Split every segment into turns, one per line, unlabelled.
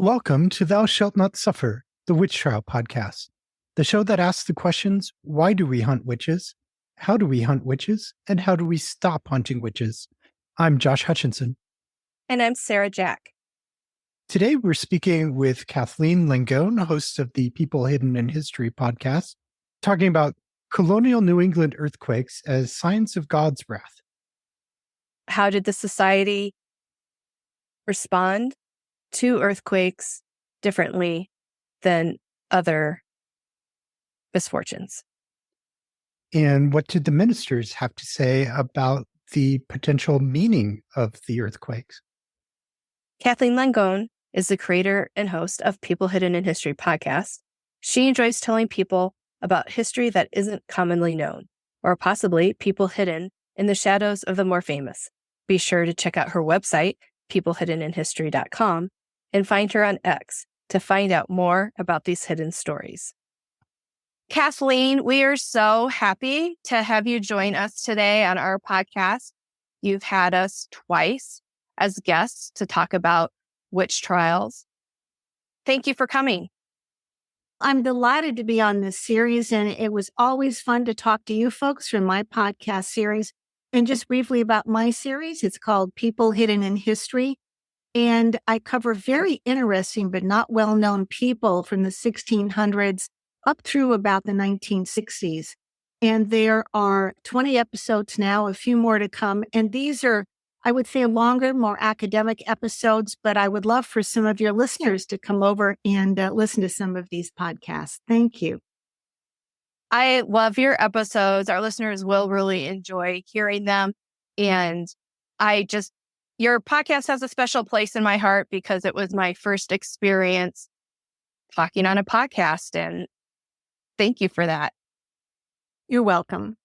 Welcome to Thou Shalt Not Suffer, the Witch Trial podcast, the show that asks the questions, why do we hunt witches? How do we hunt witches? And how do we stop hunting witches? I'm Josh Hutchinson.
And I'm Sarah Jack.
Today we're speaking with Kathleen Langone, host of the People Hidden in History podcast, talking about colonial New England earthquakes as signs of God's wrath.
How did the society respond to earthquakes differently than other misfortunes?
And what did the ministers have to say about the potential meaning of the earthquakes?
Kathleen Langone is the creator and host of People Hidden in History podcast. She enjoys telling people about history that isn't commonly known, or possibly people hidden in the shadows of the more famous. Be sure to check out her website, peoplehiddeninhistory.com, and find her on X to find out more about these hidden stories. Kathleen, we are so happy to have you join us today on our podcast. You've had us twice as guests to talk about witch trials. Thank you for coming.
I'm delighted to be on this series, and it was always fun to talk to you folks from my podcast series. And just briefly about my series, it's called People Hidden in History. And I cover very interesting but not well-known people from the 1600s up through about the 1960s. And there are 20 episodes now, a few more to come. And these are, I would say, longer, more academic episodes, but I would love for some of your listeners to come over and listen to some of these podcasts. Thank you.
I love your episodes. Our listeners will really enjoy hearing them. And your podcast has a special place in my heart because it was my first experience talking on a podcast. And thank you for that.
You're welcome.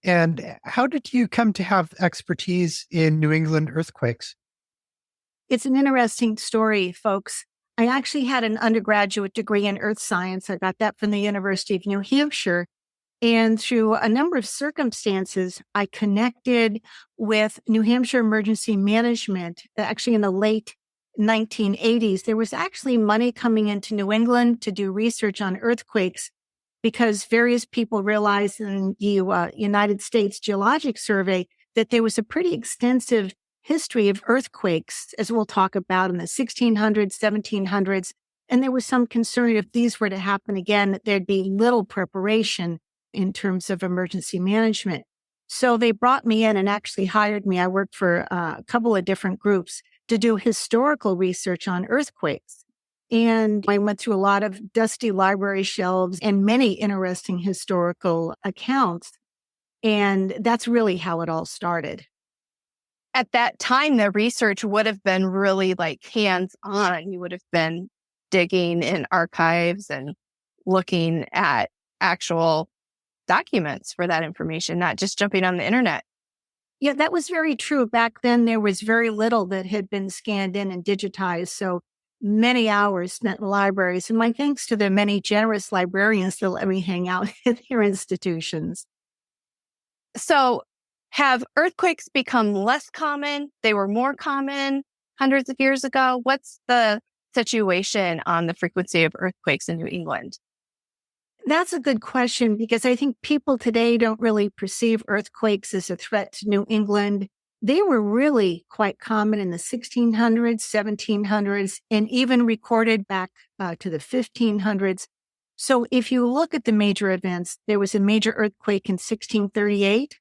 And how did you come to have expertise in New England earthquakes?
It's an interesting story, folks. I actually had an undergraduate degree in earth science. I got that from the University of New Hampshire. And through a number of circumstances, I connected with New Hampshire Emergency Management. Actually, in the late 1980s, there was actually money coming into New England to do research on earthquakes because various people realized in the United States Geologic Survey that there was a pretty extensive history of earthquakes, as we'll talk about in the 1600s, 1700s. And there was some concern if these were to happen again, there'd be little preparation in terms of emergency management. So they brought me in and actually hired me. I worked for a couple of different groups to do historical research on earthquakes. And I went through a lot of dusty library shelves and many interesting historical accounts. And that's really how it all started.
At that time, the research would have been really like hands-on. You would have been digging in archives and looking at actual documents for that information, not just jumping on the internet.
Yeah, that was very true. Back then, there was very little that had been scanned in and digitized. So many hours spent in libraries. And my thanks to the many generous librarians that let me hang out at their institutions.
So have earthquakes become less common? They were more common hundreds of years ago. What's the situation on the frequency of earthquakes in New England?
That's a good question because I think people today don't really perceive earthquakes as a threat to New England. They were really quite common in the 1600s, 1700s, and even recorded back to the 1500s. So if you look at the major events, there was a major earthquake in 1638,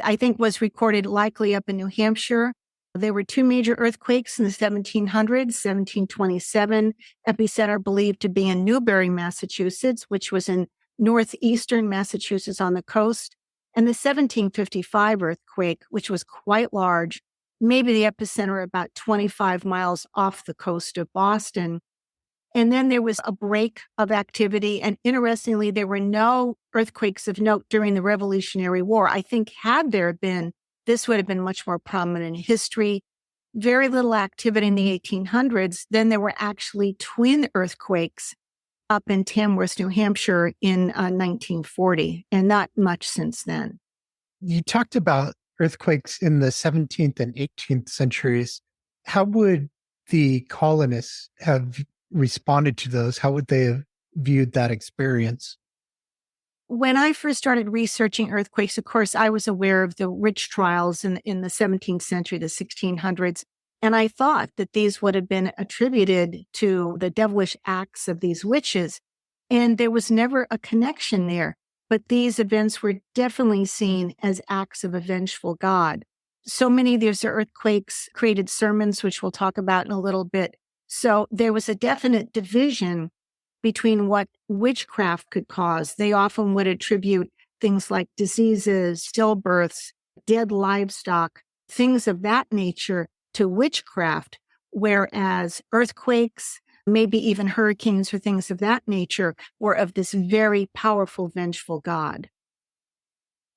I think was recorded likely up in New Hampshire. There were two major earthquakes in the 1700s, 1727, epicenter believed to be in Newbury, Massachusetts, which was in northeastern Massachusetts on the coast, and the 1755 earthquake, which was quite large, maybe the epicenter about 25 miles off the coast of Boston. And then there was a break of activity. And interestingly, there were no earthquakes of note during the Revolutionary War. I think had there been, this would have been much more prominent in history. Very little activity in the 1800s. Then there were actually twin earthquakes up in Tamworth, New Hampshire in 1940, and not much since then.
You talked about earthquakes in the 17th and 18th centuries. How would the colonists have responded to those? How would they have viewed that experience?
When I first started researching earthquakes, of course, I was aware of the witch trials in the 17th century, the 1600s. And I thought that these would have been attributed to the devilish acts of these witches. And there was never a connection there. But these events were definitely seen as acts of a vengeful God. So many of these earthquakes created sermons, which we'll talk about in a little bit. So there was a definite division between what witchcraft could cause. They often would attribute things like diseases, stillbirths, dead livestock, things of that nature to witchcraft, whereas earthquakes, maybe even hurricanes or things of that nature, were of this very powerful, vengeful God.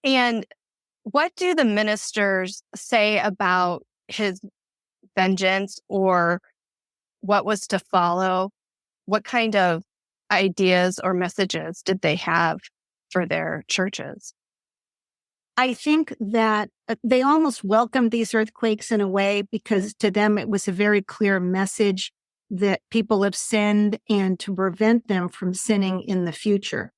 And what do the ministers say about his vengeance or what was to follow? What kind of ideas or messages did they have for their churches?
I think that they almost welcomed these earthquakes in a way because to them it was a very clear message that people have sinned and to prevent them from sinning in the future.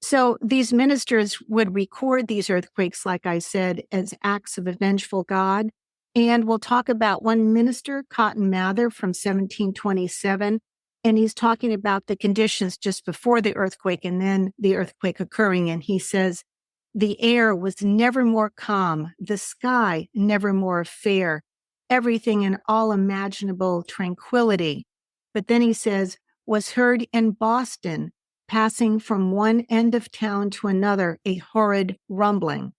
So these ministers would record these earthquakes, like I said, as acts of a vengeful God. And we'll talk about one minister, Cotton Mather, from 1727. And he's talking about the conditions just before the earthquake and then the earthquake occurring. And he says, the air was never more calm, the sky never more fair, everything in all imaginable tranquility. But then he says, was heard in Boston, passing from one end of town to another, a horrid rumbling.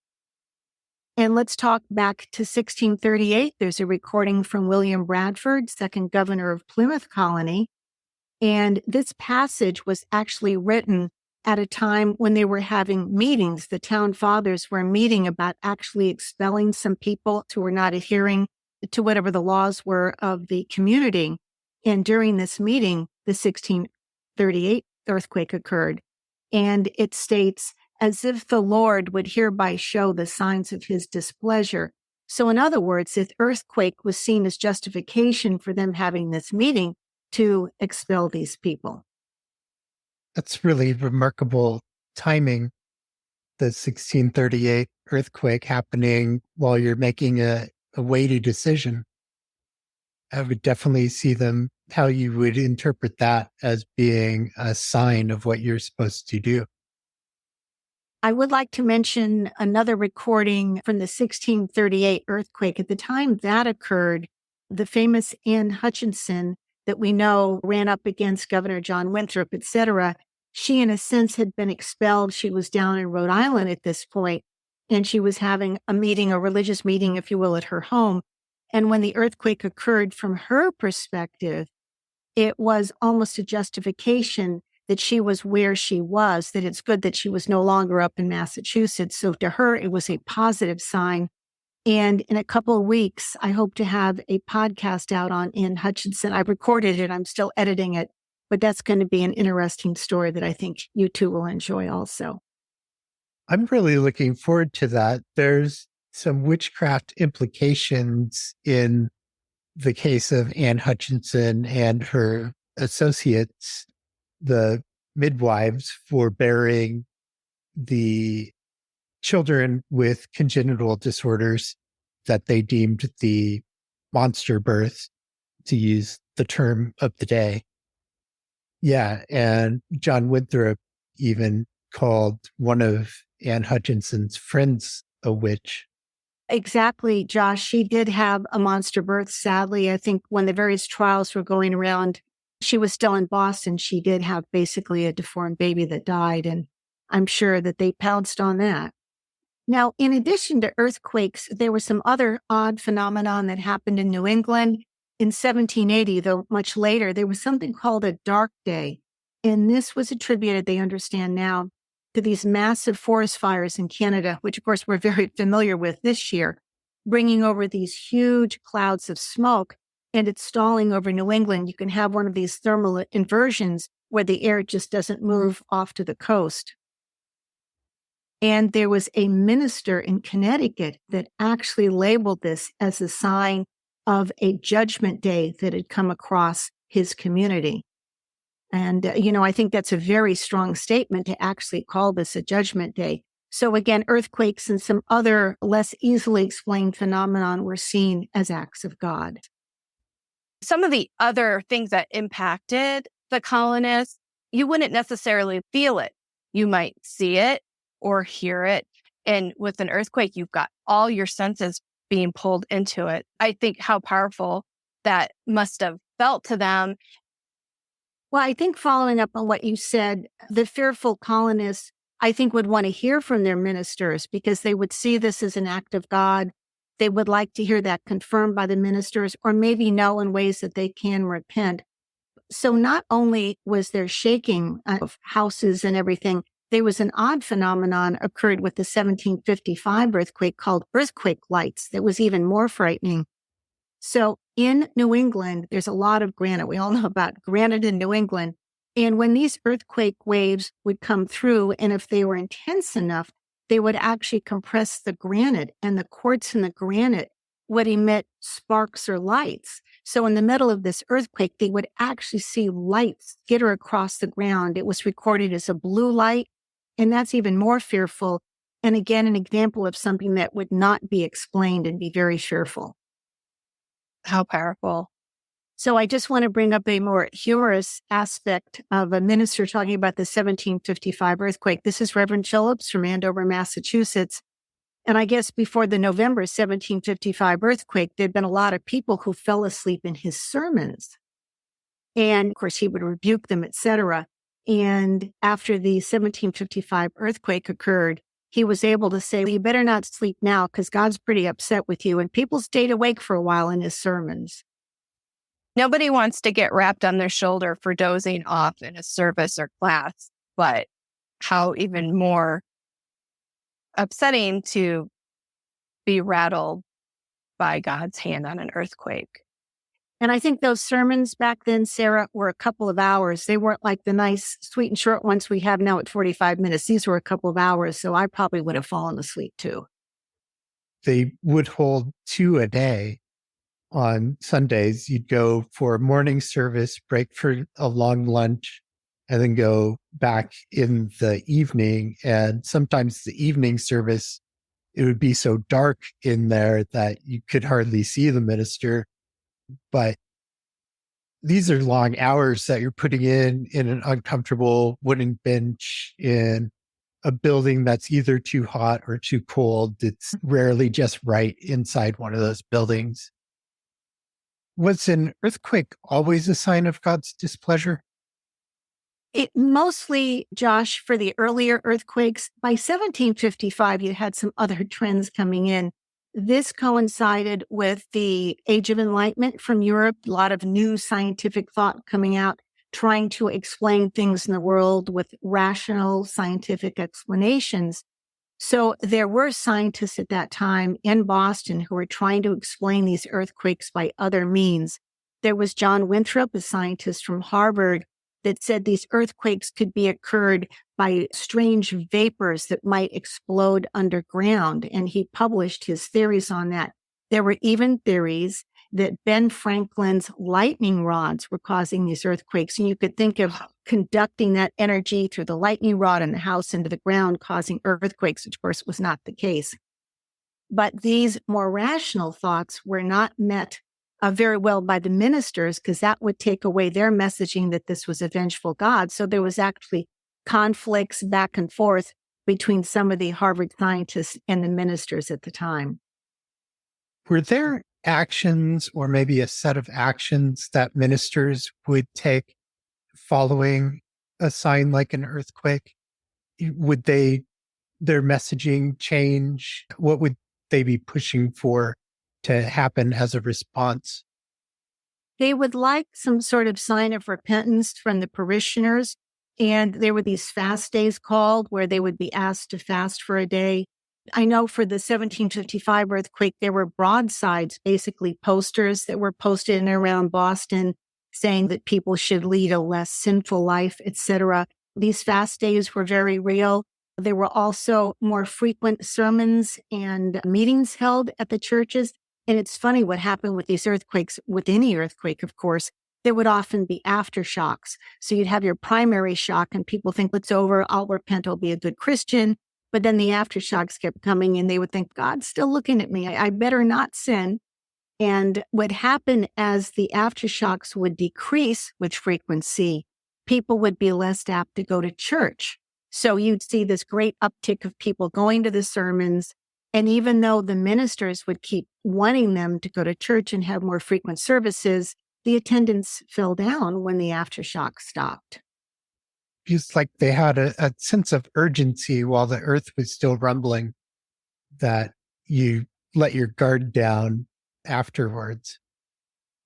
And let's talk back to 1638. There's a recording from William Bradford, second governor of Plymouth Colony. And this passage was actually written at a time when they were having meetings. The town fathers were meeting about actually expelling some people who were not adhering to whatever the laws were of the community. And during this meeting, the 1638 earthquake occurred. And it states, as if the Lord would hereby show the signs of his displeasure. So in other words, this earthquake was seen as justification for them having this meeting to expel these people.
That's really remarkable timing. The 1638 earthquake happening while you're making a weighty decision. I would definitely see them, how you would interpret that as being a sign of what you're supposed to do.
I would like to mention another recording from the 1638 earthquake. At the time that occurred, the famous Anne Hutchinson that we know ran up against Governor John Winthrop, etc. She, in a sense, had been expelled. She was down in Rhode Island at this point, and she was having a meeting, a religious meeting, if you will, at her home. And when the earthquake occurred, from her perspective, it was almost a justification that she was where she was, that it's good that she was no longer up in Massachusetts. So to her, it was a positive sign. And in a couple of weeks, I hope to have a podcast out on Anne Hutchinson. I recorded it. I'm still editing it, but that's going to be an interesting story that I think you two will enjoy also.
I'm really looking forward to that. There's some witchcraft implications in the case of Anne Hutchinson and her associates, the midwives, for bearing the children with congenital disorders that they deemed the monster births, to use the term of the day. Yeah, and John Winthrop even called one of Anne Hutchinson's friends a witch.
Exactly, Josh. She did have a monster birth, sadly. I think when the various trials were going around, she was still in Boston. She did have basically a deformed baby that died, and I'm sure that they pounced on that. Now, in addition to earthquakes, there were some other odd phenomenon that happened in New England. In 1780, though much later, there was something called a dark day. And this was attributed, they understand now, to these massive forest fires in Canada, which of course we're very familiar with this year, bringing over these huge clouds of smoke, and it's stalling over New England. You can have one of these thermal inversions where the air just doesn't move off to the coast. And there was a minister in Connecticut that actually labeled this as a sign of a judgment day that had come across his community. And, I think that's a very strong statement to actually call this a judgment day. So again, earthquakes and some other less easily explained phenomenon were seen as acts of God.
Some of the other things that impacted the colonists, you wouldn't necessarily feel it. You might see it or hear it. And with an earthquake, you've got all your senses being pulled into it. I think how powerful that must have felt to them.
Well, I think following up on what you said, the fearful colonists, I think, would want to hear from their ministers because they would see this as an act of God. They would like to hear that confirmed by the ministers or maybe know in ways that they can repent. So not only was there shaking of houses and everything, there was an odd phenomenon occurred with the 1755 earthquake called earthquake lights that was even more frightening. So in New England, there's a lot of granite. We all know about granite in New England. And when these earthquake waves would come through, and if they were intense enough, they would actually compress the granite, and the quartz in the granite would emit sparks or lights. So in the middle of this earthquake, they would actually see lights skitter across the ground. It was recorded as a blue light, and that's even more fearful. And again, an example of something that would not be explained and be very fearful.
How powerful.
So I just want to bring up a more humorous aspect of a minister talking about the 1755 earthquake. This is Reverend Phillips from Andover, Massachusetts. And I guess before the November 1755 earthquake, there'd been a lot of people who fell asleep in his sermons. And of course, he would rebuke them, etc. And after the 1755 earthquake occurred, he was able to say, well, you better not sleep now because God's pretty upset with you. And people stayed awake for a while in his sermons.
Nobody wants to get rapped on their shoulder for dozing off in a service or class, but how even more upsetting to be rattled by God's hand on an earthquake.
And I think those sermons back then, Sarah, were a couple of hours. They weren't like the nice, sweet and short ones we have now at 45 minutes. These were a couple of hours, so I probably would have fallen asleep too.
They would hold 2 a day. On Sundays, you'd go for a morning service, break for a long lunch, and then go back in the evening. And sometimes the evening service, it would be so dark in there that you could hardly see the minister. But these are long hours that you're putting in an uncomfortable wooden bench in a building that's either too hot or too cold. It's rarely just right inside one of those buildings. Was an earthquake always a sign of God's displeasure?
It mostly, Josh, for the earlier earthquakes, by 1755, you had some other trends coming in. This coincided with the Age of Enlightenment from Europe, a lot of new scientific thought coming out, trying to explain things in the world with rational scientific explanations. So there were scientists at that time in Boston who were trying to explain these earthquakes by other means. There was John Winthrop, a scientist from Harvard, that said these earthquakes could be occurred by strange vapors that might explode underground. And he published his theories on that. There were even theories that Ben Franklin's lightning rods were causing these earthquakes. And you could think of conducting that energy through the lightning rod in the house into the ground, causing earthquakes, which of course was not the case. But these more rational thoughts were not met very well by the ministers because that would take away their messaging that this was a vengeful God. So there was actually conflicts back and forth between some of the Harvard scientists and the ministers at the time.
Were there actions or maybe a set of actions that ministers would take following a sign like an earthquake? Would their messaging change? What would they be pushing for to happen as a response?
They would like some sort of sign of repentance from the parishioners. And there were these fast days called where they would be asked to fast for a day. I know for the 1755 earthquake, there were broadsides, basically posters that were posted in and around Boston saying that people should lead a less sinful life, etc. These fast days were very real. There were also more frequent sermons and meetings held at the churches. And it's funny what happened with these earthquakes. With any earthquake, of course, there would often be aftershocks. So you'd have your primary shock and people think it's over. I'll repent. I'll be a good Christian. But then the aftershocks kept coming and they would think, God's still looking at me. I better not sin. And what happened as the aftershocks would decrease with frequency, people would be less apt to go to church. So you'd see this great uptick of people going to the sermons. And even though the ministers would keep wanting them to go to church and have more frequent services, the attendance fell down when the aftershock stopped.
It's like they had a sense of urgency while the earth was still rumbling, that you let your guard down afterwards.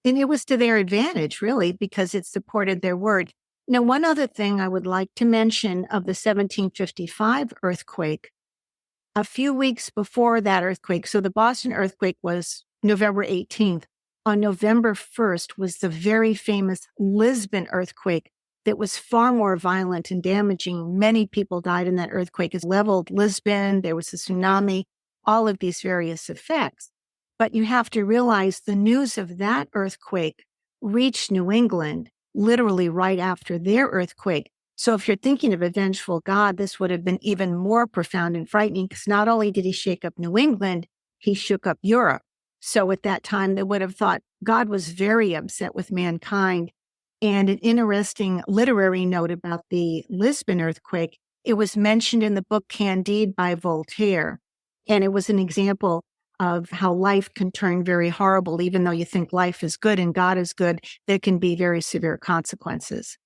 And it was to their advantage, really, because it supported their word. Now, one other thing I would like to mention of the 1755 earthquake, a few weeks before that earthquake, so the Boston earthquake was November 18th. On November 1st was the very famous Lisbon earthquake that was far more violent and damaging. Many people died in that earthquake. It leveled Lisbon. There was a tsunami, all of these various effects. But you have to realize the news of that earthquake reached New England literally right after their earthquake. So if you're thinking of a vengeful God, this would have been even more profound and frightening because not only did he shake up New England, he shook up Europe. So at that time, they would have thought God was very upset with mankind. And an interesting literary note about the Lisbon earthquake, it was mentioned in the book Candide by Voltaire. And it was an example of how life can turn very horrible. Even though you think life is good and God is good, there can be very severe consequences.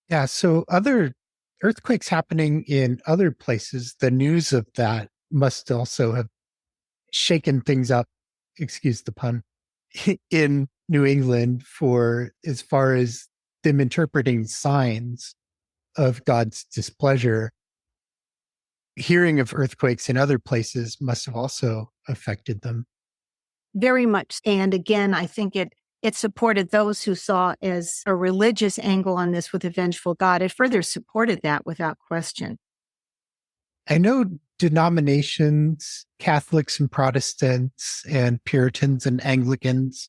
Yeah, so other earthquakes happening in other places, the news of that must also have shaken things up, excuse the pun, in New England for as far as them interpreting signs of God's displeasure. Hearing of earthquakes in other places must have also affected them.
Very much. And again, I think it supported those who saw as a religious angle on this with a vengeful God. It further supported that without question.
I know denominations, Catholics and Protestants and Puritans and Anglicans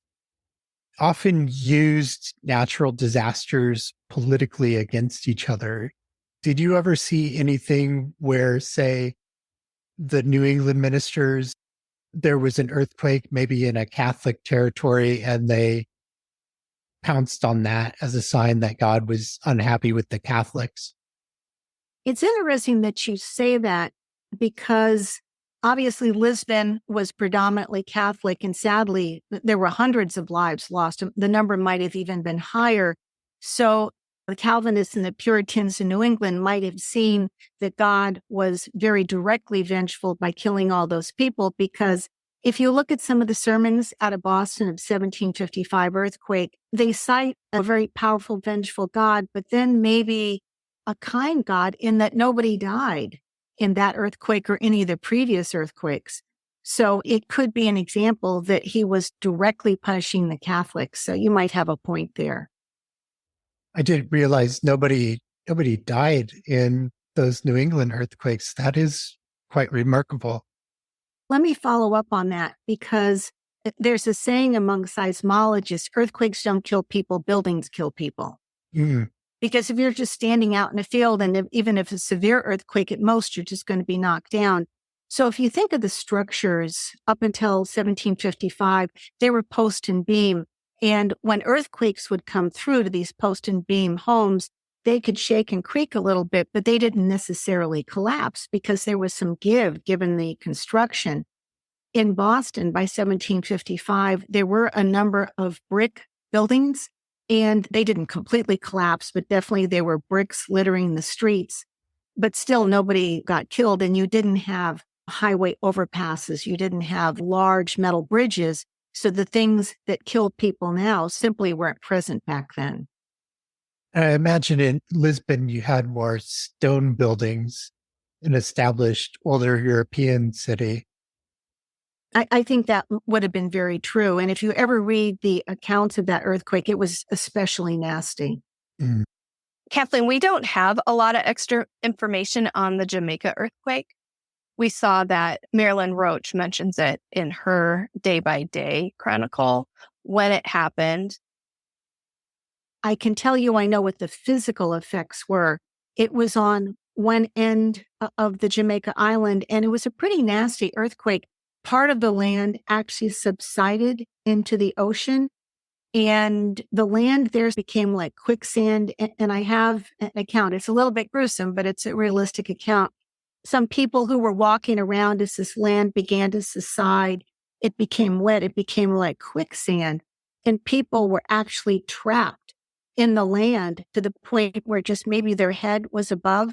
often used natural disasters politically against each other. Did you ever see anything where, say, the New England ministers, there was an earthquake maybe in a Catholic territory and they pounced on that as a sign that God was unhappy with the Catholics?
It's interesting that you say that because obviously Lisbon was predominantly Catholic and sadly there were hundreds of lives lost. The number might have even been higher. So the Calvinists and the Puritans in New England might have seen that God was very directly vengeful by killing all those people, because if you look at some of the sermons out of Boston of 1755 earthquake, they cite a very powerful, vengeful God, but then maybe a kind God in that nobody died in that earthquake or any of the previous earthquakes. So it could be an example that he was directly punishing the Catholics. So you might have a point there.
I didn't realize nobody died in those New England earthquakes. That is quite remarkable.
Let me follow up on that, because there's a saying among seismologists, earthquakes don't kill people, buildings kill people.
Mm.
Because if you're just standing out in a field and even if it's a severe earthquake, at most, you're just going to be knocked down. So if you think of the structures up until 1755, they were post and beam. And when earthquakes would come through to these post and beam homes, they could shake and creak a little bit, but they didn't necessarily collapse because there was some give given the construction. In Boston, by 1755, there were a number of brick buildings, and they didn't completely collapse, but definitely there were bricks littering the streets. But still, nobody got killed, and you didn't have highway overpasses. You didn't have large metal bridges. So the things that kill people now simply weren't present back then.
I imagine in Lisbon, you had more stone buildings, an established older European city.
I think that would have been very true. And if you ever read the accounts of that earthquake, it was especially nasty.
Mm.
Kathleen, we don't have a lot of extra information on the Jamaica earthquake. we saw that Marilyn Roach mentions it in her day-by-day chronicle when it happened.
I can tell you I know what the physical effects were. It was on one end of the Jamaica Island, and it was a pretty nasty earthquake. Part of the land actually subsided into the ocean, and the land there became like quicksand. And I have an account. It's a little bit gruesome, but it's a realistic account. Some people who were walking around as this land began to subside, it became wet. It became like quicksand, and people were actually trapped in the land to the point where just maybe their head was above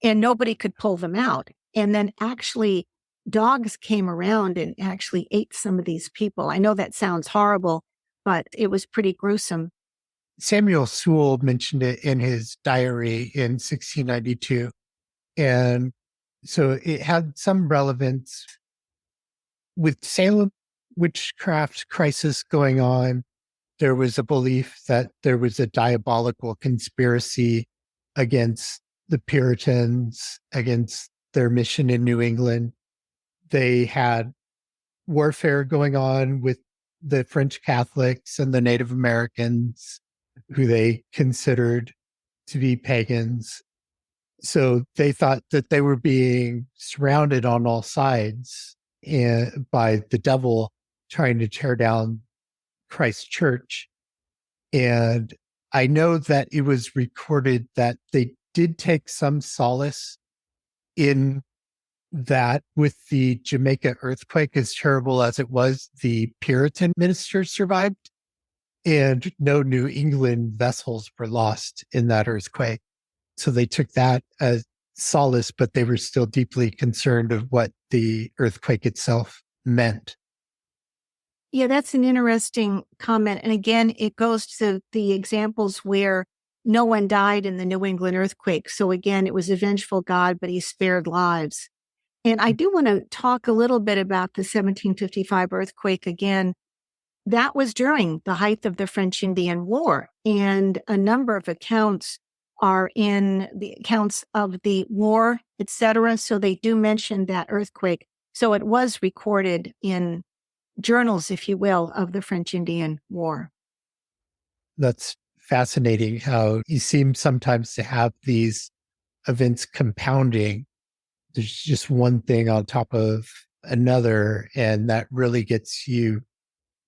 and nobody could pull them out. And then actually dogs came around and actually ate some of these people. I know that sounds horrible, but it was pretty gruesome.
Samuel Sewall mentioned it in his diary in 1692. And so it had some relevance with Salem witchcraft crisis going on. There was a belief that there was a diabolical conspiracy against the Puritans, against their mission in New England. They had warfare going on with the French Catholics and the Native Americans, who they considered to be pagans. So they thought that they were being surrounded on all sides by the devil trying to tear down Christ Church. And I know that it was recorded that they did take some solace in that with the Jamaica earthquake, as terrible as it was, the Puritan ministers survived, and no New England vessels were lost in that earthquake. So they took that as solace, but they were still deeply concerned of what the earthquake itself meant.
Yeah, that's an interesting comment. And again, it goes to the examples where no one died in the New England earthquake. So again, it was a vengeful God, but he spared lives. And I do want to talk a little bit about the 1755 earthquake again. That was during the height of the French-Indian War. And a number of accounts are in the accounts of the war, etc. So they do mention that earthquake. So it was recorded in journals, if you will, of the French-Indian War.
That's fascinating how you seem sometimes to have these events compounding. There's just one thing on top of another, and that really gets you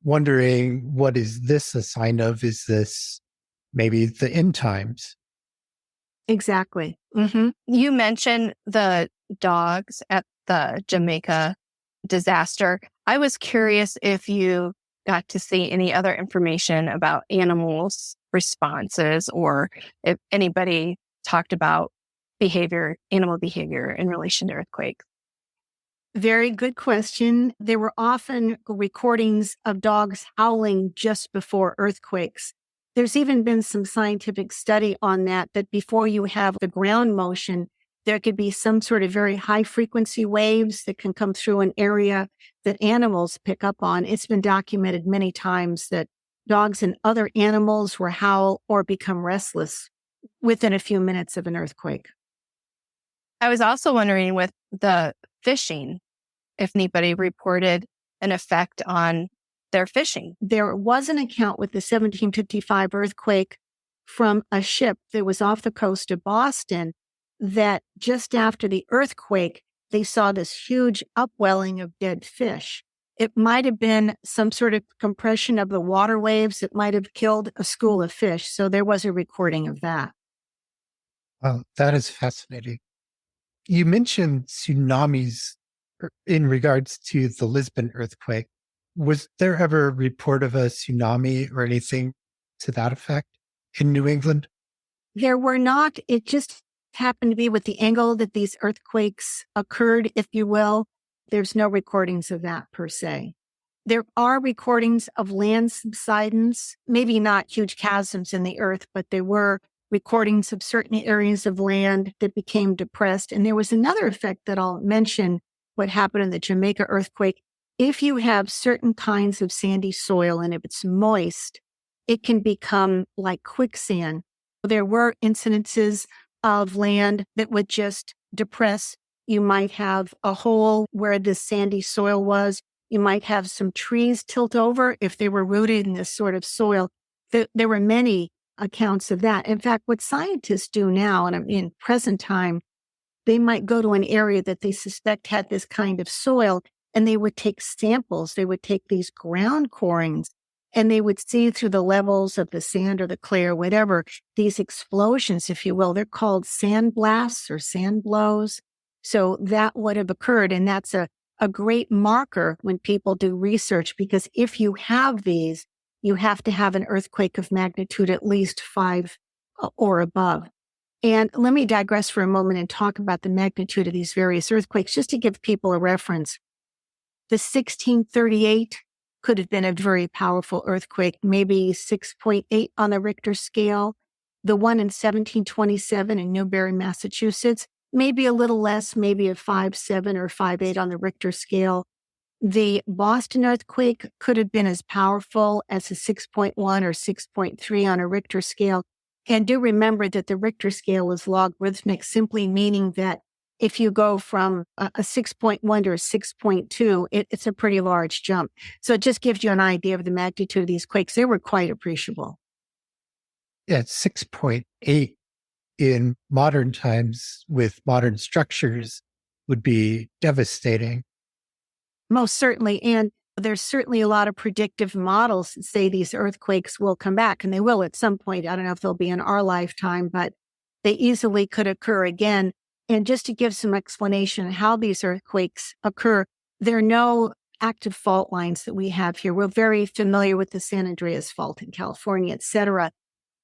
wondering, what is this a sign of? Is this maybe the end times?
Exactly.
You mentioned the dogs at the Jamaica disaster. I was curious if you got to see any other information about animals' responses, or if anybody talked about animal behavior in relation to earthquakes.
Very good question. There were often recordings of dogs howling just before earthquakes. There's even been some scientific study on that before you have the ground motion, there could be some sort of very high frequency waves that can come through an area that animals pick up on. It's been documented many times that dogs and other animals will howl or become restless within a few minutes of an earthquake.
I was also wondering with the fishing, if anybody reported an effect on their fishing.
There was an account with the 1755 earthquake from a ship that was off the coast of Boston that just after the earthquake, they saw this huge upwelling of dead fish. It might have been some sort of compression of the water waves that might have killed a school of fish. So there was a recording of that.
Wow, that is fascinating. You mentioned tsunamis in regards to the Lisbon earthquake. Was there ever a report of a tsunami or anything to that effect in New England?
There were not. It just happened to be with the angle that these earthquakes occurred, if you will. There's no recordings of that per se. There are recordings of land subsidence, maybe not huge chasms in the earth, but there were recordings of certain areas of land that became depressed. And there was another effect that I'll mention, what happened in the Jamaica earthquake. If you have certain kinds of sandy soil and if it's moist, it can become like quicksand. There were incidences of land that would just depress You might have a hole where the sandy soil was. You might have some trees tilt over if they were rooted in this sort of soil. There were many accounts of that. In fact, what scientists do now, and in present time, they might go to an area that they suspect had this kind of soil, and they would take samples. They would take these ground corings, and they would see through the levels of the sand or the clay or whatever, these explosions, if you will. They're called sand blasts or sand blows. So that would have occurred, and that's a great marker when people do research, because if you have these, you have to have an earthquake of magnitude at least 5 or above. And let me digress for a moment and talk about the magnitude of these various earthquakes, just to give people a reference. The 1638 could have been a very powerful earthquake, maybe 6.8 on the Richter scale. The one in 1727 in Newbury, Massachusetts, maybe a little less, maybe a 5.7 or 5.8 on the Richter scale. The Boston earthquake could have been as powerful as a 6.1 or 6.3 on a Richter scale. And do remember that the Richter scale is logarithmic, simply meaning that if you go from a 6.1 to a 6.2, it's a pretty large jump. So it just gives you an idea of the magnitude of these quakes. They were quite appreciable.
Yeah, 6.8 in modern times with modern structures would be devastating.
Most certainly. And there's certainly a lot of predictive models that say these earthquakes will come back, and they will at some point. I don't know if they'll be in our lifetime, but they easily could occur again. And just to give some explanation how these earthquakes occur, there are no active fault lines that we have here. We're very familiar with the San Andreas Fault in California, et cetera.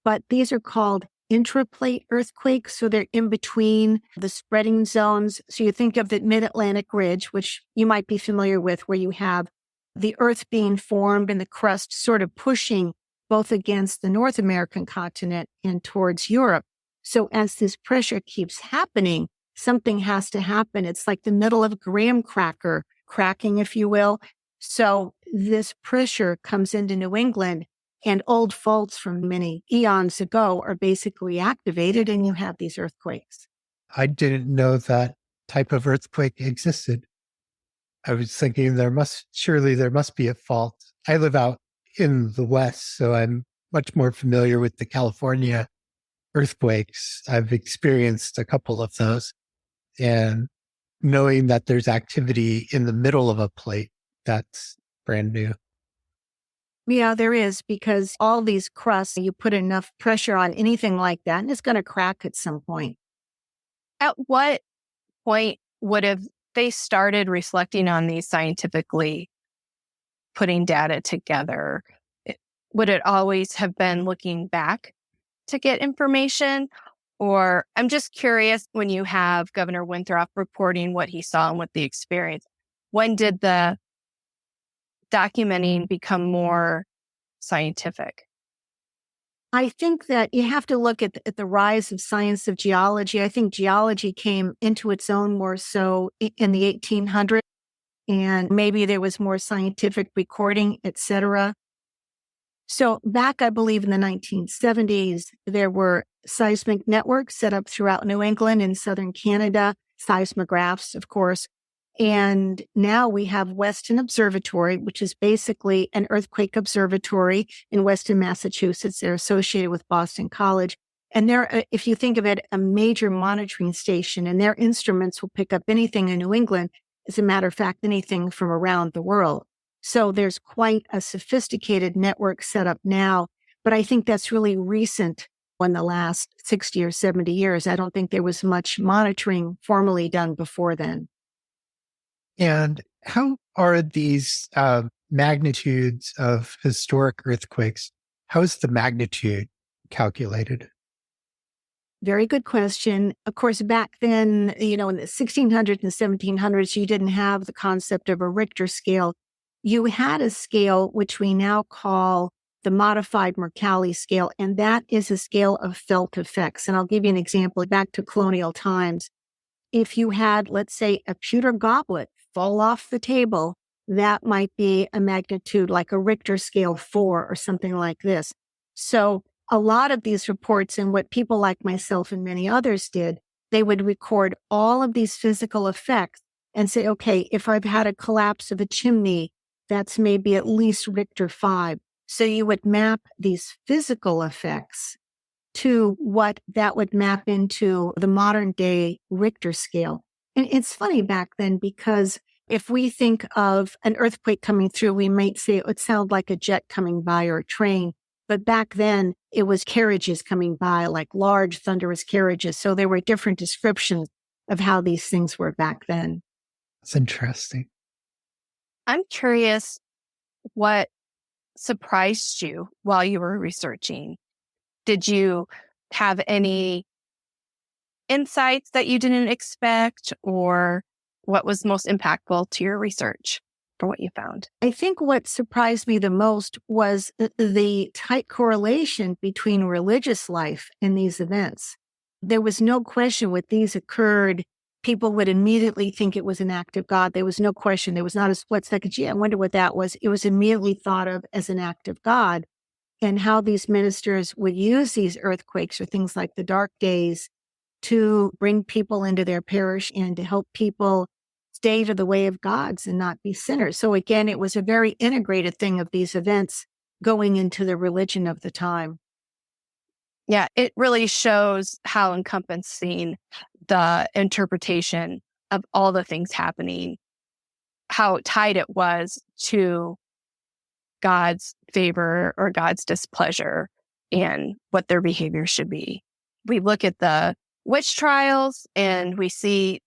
But these are called intraplate earthquakes. So they're in between the spreading zones. So you think of the Mid-Atlantic Ridge, which you might be familiar with, where you have the earth being formed and the crust sort of pushing both against the North American continent and towards Europe. So as this pressure keeps happening, something has to happen. It's like the middle of a graham cracker cracking, if you will. So this pressure comes into New England, and old faults from many eons ago are basically activated, and you have these earthquakes.
I didn't know that type of earthquake existed. I was thinking there must be a fault. I live out in the West, so I'm much more familiar with the California earthquakes. I've experienced a couple of those, and knowing that there's activity in the middle of a plate, that's brand new.
Yeah, there is, because all these crusts, you put enough pressure on anything like that, and it's going to crack at some point.
At what point would have they started reflecting on these scientifically, putting data together? Would it always have been looking back to get information? Or I'm just curious, when you have Governor Winthrop reporting what he saw and what the experience, when did the documenting become more scientific?
I think that you have to look at the rise of science of geology. I think geology came into its own more so in the 1800s, and maybe there was more scientific recording, et cetera. So back, I believe, in the 1970s, there were seismic networks set up throughout New England and southern Canada, seismographs, of course. And now we have Weston Observatory, which is basically an earthquake observatory in Weston, Massachusetts. They're associated with Boston College. And they're, if you think of it, a major monitoring station, and their instruments will pick up anything in New England. As a matter of fact, anything from around the world. So there's quite a sophisticated network set up now. But I think that's really recent in the last 60 or 70 years. I don't think there was much monitoring formally done before then.
And how are these magnitudes of historic earthquakes? How is the magnitude calculated?
Very good question. Of course, back then, in the 1600s and 1700s, you didn't have the concept of a Richter scale. You had a scale which we now call the modified Mercalli scale, and that is a scale of felt effects. And I'll give you an example back to colonial times. If you had, let's say, a pewter goblet fall off the table, that might be a magnitude like a Richter scale 4 or something like this. So a lot of these reports, and what people like myself and many others did, they would record all of these physical effects and say, okay, if I've had a collapse of a chimney, that's maybe at least Richter 5. So you would map these physical effects to what that would map into the modern day Richter scale. And it's funny back then because if we think of an earthquake coming through, we might say it would sound like a jet coming by or a train. But back then it was carriages coming by, like large thunderous carriages. So there were different descriptions of how these things were back then.
That's interesting.
I'm curious what surprised you while you were researching. Did you have any insights that you didn't expect, or what was most impactful to your research for what you found?
I think what surprised me the most was the tight correlation between religious life and these events. There was no question when these occurred, people would immediately think it was an act of God. There was no question. There was not a split second, gee, I wonder what that was. It was immediately thought of as an act of God. And how these ministers would use these earthquakes or things like the dark days to bring people into their parish and to help people stay to the way of gods and not be sinners. So again, it was a very integrated thing of these events going into the religion of the time.
Yeah, it really shows how encompassing the interpretation of all the things happening, how tied it was to God's favor or God's displeasure and what their behavior should be. We look at the witch trials and we see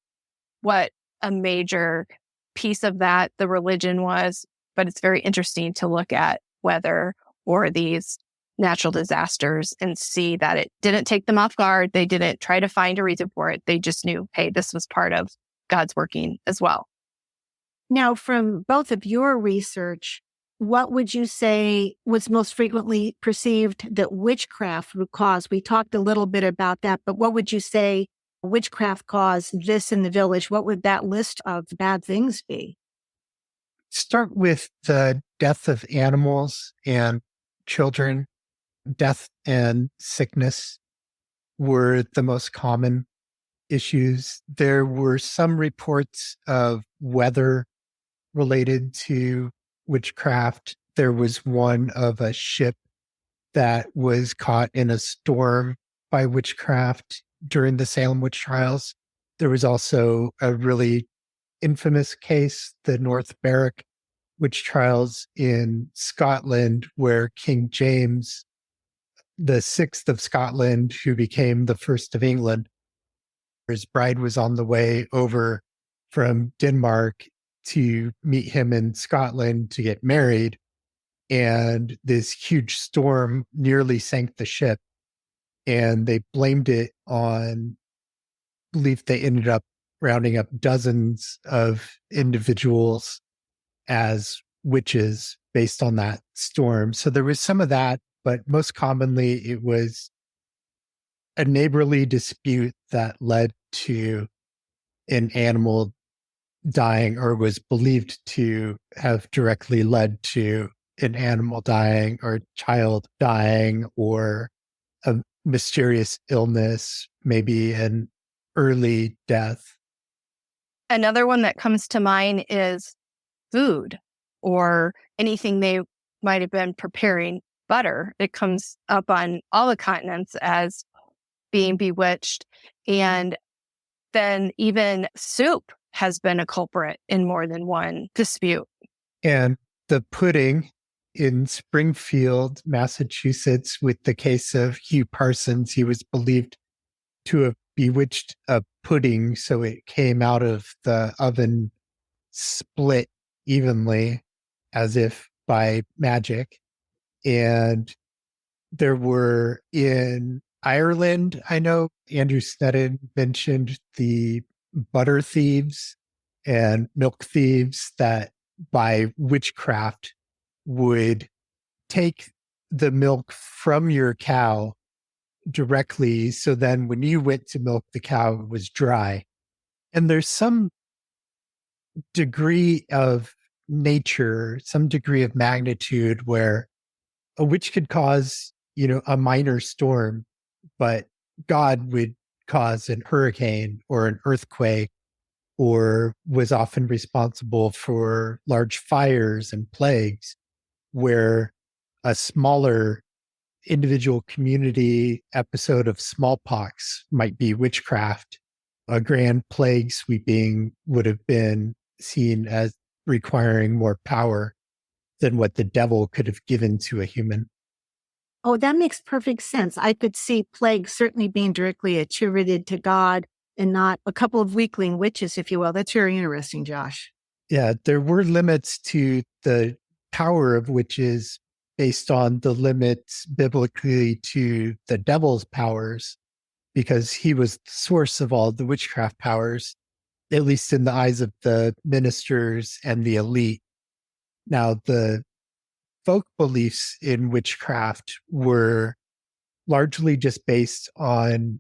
what a major piece of that the religion was, but it's very interesting to look at weather or these natural disasters and see that it didn't take them off guard. They didn't try to find a reason for it. They just knew, hey, this was part of God's working as well.
Now, from both of your research, what would you say was most frequently perceived that witchcraft would cause? We talked a little bit about that, but what would you say witchcraft caused this in the village? What would that list of bad things be?
Start with the death of animals and children. Death and sickness were the most common issues. There were some reports of weather related to witchcraft. There was one of a ship that was caught in a storm by witchcraft during the Salem witch trials. There was also a really infamous case, the North Berwick witch trials in Scotland, where King James the sixth of Scotland, who became the first of England, his bride was on the way over from Denmark to meet him in Scotland to get married. And this huge storm nearly sank the ship. And they blamed it on, I believe they ended up rounding up dozens of individuals as witches based on that storm. So there was some of that, but most commonly it was a neighborly dispute that led to an animal dying, or was believed to have directly led to an animal dying or a child dying, or a mysterious illness, maybe an early death.
Another one that comes to mind is food or anything they might have been preparing. Butter, it comes up on all the continents as being bewitched. And then even soup has been a culprit in more than one dispute.
And the pudding in Springfield, Massachusetts, with the case of Hugh Parsons, he was believed to have bewitched a pudding, so it came out of the oven split evenly as if by magic. And there were in Ireland, I know Andrew Snedden mentioned the butter thieves and milk thieves that by witchcraft would take the milk from your cow directly. So then when you went to milk the cow, it was dry. And there's some degree of nature, some degree of magnitude where a witch could cause, a minor storm, but God would cause an hurricane or an earthquake, or was often responsible for large fires and plagues, where a smaller individual community episode of smallpox might be witchcraft. A grand plague sweeping would have been seen as requiring more power than what the devil could have given to a human.
Oh, that makes perfect sense. I could see plague certainly being directly attributed to God and not a couple of weakling witches, if you will. That's very interesting, Josh.
Yeah, there were limits to the power of witches based on the limits biblically to the devil's powers, because he was the source of all the witchcraft powers, at least in the eyes of the ministers and the elite. Now, the folk beliefs in witchcraft were largely just based on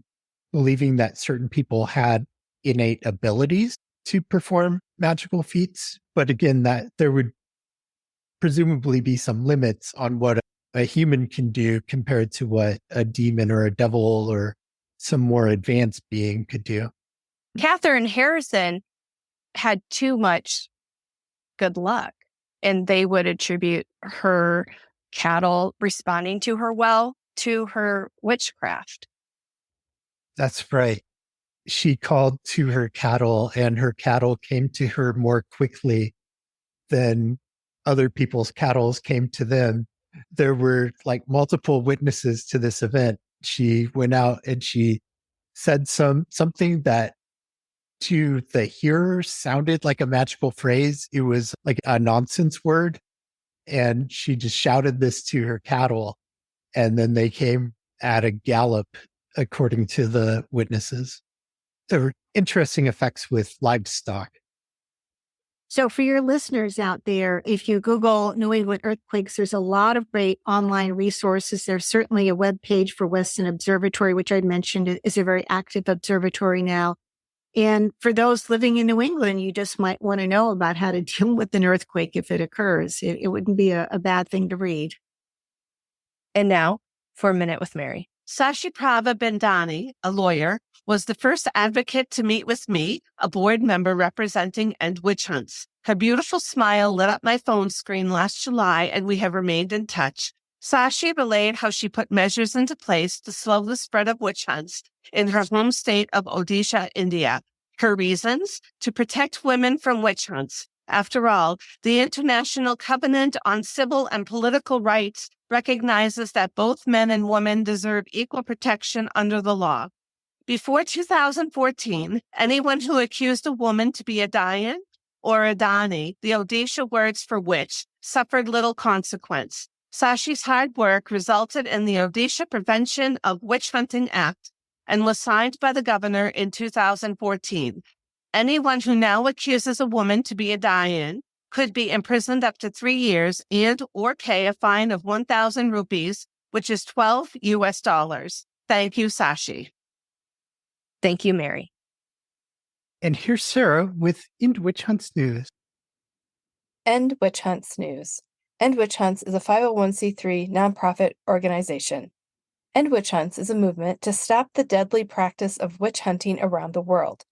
believing that certain people had innate abilities to perform magical feats. But again, that there would presumably be some limits on what a human can do compared to what a demon or a devil or some more advanced being could do.
Catherine Harrison had too much good luck, and they would attribute her cattle responding to her well to her witchcraft.
That's right. She called to her cattle, and her cattle came to her more quickly than other people's cattle came to them. There were like multiple witnesses to this event. She went out and she said something that to the hearer sounded like a magical phrase. It was like a nonsense word. And she just shouted this to her cattle. And then they came at a gallop, according to the witnesses. There were interesting effects with livestock.
So for your listeners out there, if you Google New England earthquakes, there's a lot of great online resources. There's certainly a web page for Weston Observatory, which I mentioned is a very active observatory now. And for those living in New England, you just might want to know about how to deal with an earthquake if it occurs. It wouldn't be a bad thing to read.
And now for a Minute with Mary.
Sashi Prava Bendani, a lawyer, was the first advocate to meet with me, a board member representing End Witch Hunts. Her beautiful smile lit up my phone screen last July, and we have remained in touch. Sashi relayed how she put measures into place to slow the spread of witch hunts in her home state of Odisha, India. Her reasons? To protect women from witch hunts. After all, the International Covenant on Civil and Political Rights recognizes that both men and women deserve equal protection under the law. Before 2014, anyone who accused a woman to be a Dayan or a Dani, the Odisha words for witch, suffered little consequence. Sashi's hard work resulted in the Odisha Prevention of Witch Hunting Act and was signed by the governor in 2014. Anyone who now accuses a woman to be a Dayan could be imprisoned up to 3 years and or pay a fine of 1,000 rupees, which is $12 US. Thank you, Sashi.
Thank you, Mary.
And here's Sarah with End Witch Hunts News.
End Witch Hunts News. End Witch Hunts is a 501c3 nonprofit organization. End Witch Hunts is a movement to stop the deadly practice of witch hunting around the world.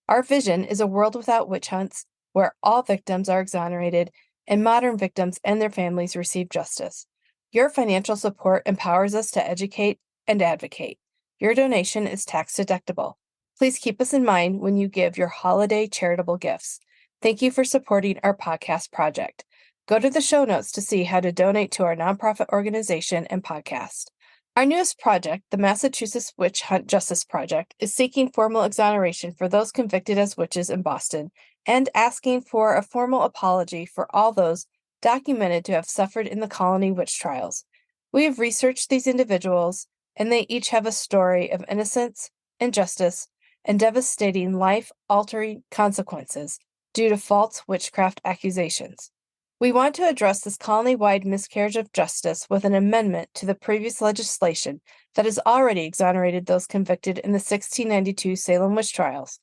Our vision is a world without witch hunts, where all victims are exonerated and modern victims and their families receive justice. Your financial support empowers us to educate and advocate. Your donation is tax deductible. Please keep us in mind when you give your holiday charitable gifts. Thank you for supporting our podcast project. Go to the show notes to see how to donate to our nonprofit organization and podcast. Our newest project, the Massachusetts Witch Hunt Justice Project, is seeking formal exoneration for those convicted as witches in Boston and asking for a formal apology for all those documented to have suffered in the colony witch trials. We have researched these individuals, and they each have a story of innocence, injustice, and devastating life-altering consequences due to false witchcraft accusations. We want to address this colony-wide miscarriage of justice with an amendment to the previous legislation that has already exonerated those convicted in the 1692 Salem witch trials.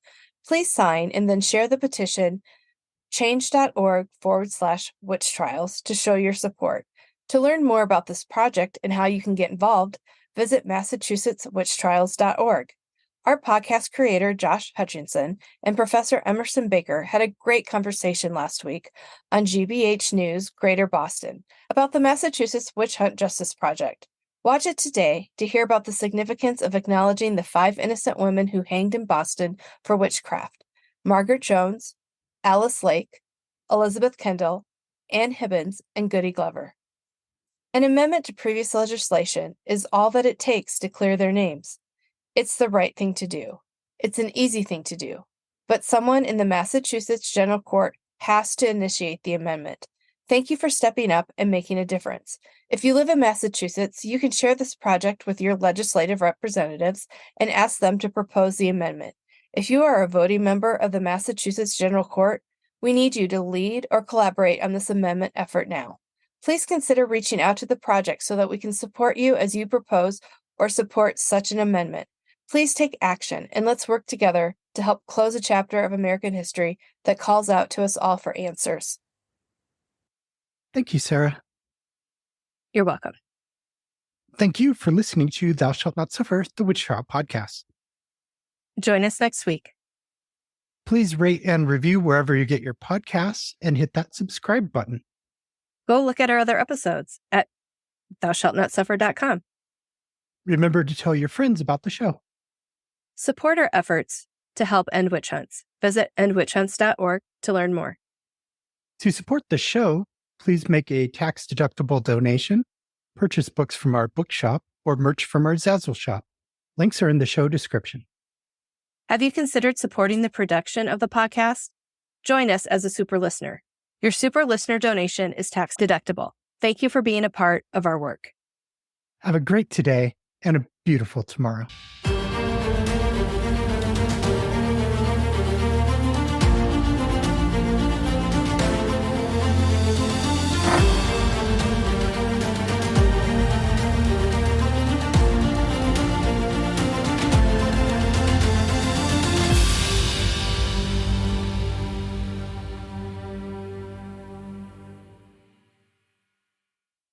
Please sign and then share the petition change.org/witch trials to show your support. To learn more about this project and how you can get involved, visit MassachusettsWitchTrials.org. Our podcast creator, Josh Hutchinson, and Professor Emerson Baker had a great conversation last week on GBH News Greater Boston about the Massachusetts Witch Hunt Justice Project. Watch it today to hear about the significance of acknowledging the 5 innocent women who hanged in Boston for witchcraft: Margaret Jones, Alice Lake, Elizabeth Kendall, Ann Hibbins, and Goody Glover. An amendment to previous legislation is all that it takes to clear their names. It's the right thing to do. It's an easy thing to do. But someone in the Massachusetts General Court has to initiate the amendment. Thank you for stepping up and making a difference. If you live in Massachusetts, you can share this project with your legislative representatives and ask them to propose the amendment. If you are a voting member of the Massachusetts General Court, we need you to lead or collaborate on this amendment effort now. Please consider reaching out to the project so that we can support you as you propose or support such an amendment. Please take action and let's work together to help close a chapter of American history that calls out to us all for answers.
Thank you, Sarah.
You're welcome.
Thank you for listening to Thou Shalt Not Suffer, the Witch Trial podcast.
Join us next week.
Please rate and review wherever you get your podcasts and hit that subscribe button.
Go look at our other episodes at thoushalltnotsuffer.com.
Remember to tell your friends about the show.
Support our efforts to help end witch hunts. Visit endwitchhunts.org to learn more.
To support the show, please make a tax-deductible donation, purchase books from our bookshop, or merch from our Zazzle shop. Links are in the show description.
Have you considered supporting the production of the podcast? Join us as a super listener. Your super listener donation is tax deductible. Thank you for being a part of our work.
Have a great today and a beautiful tomorrow.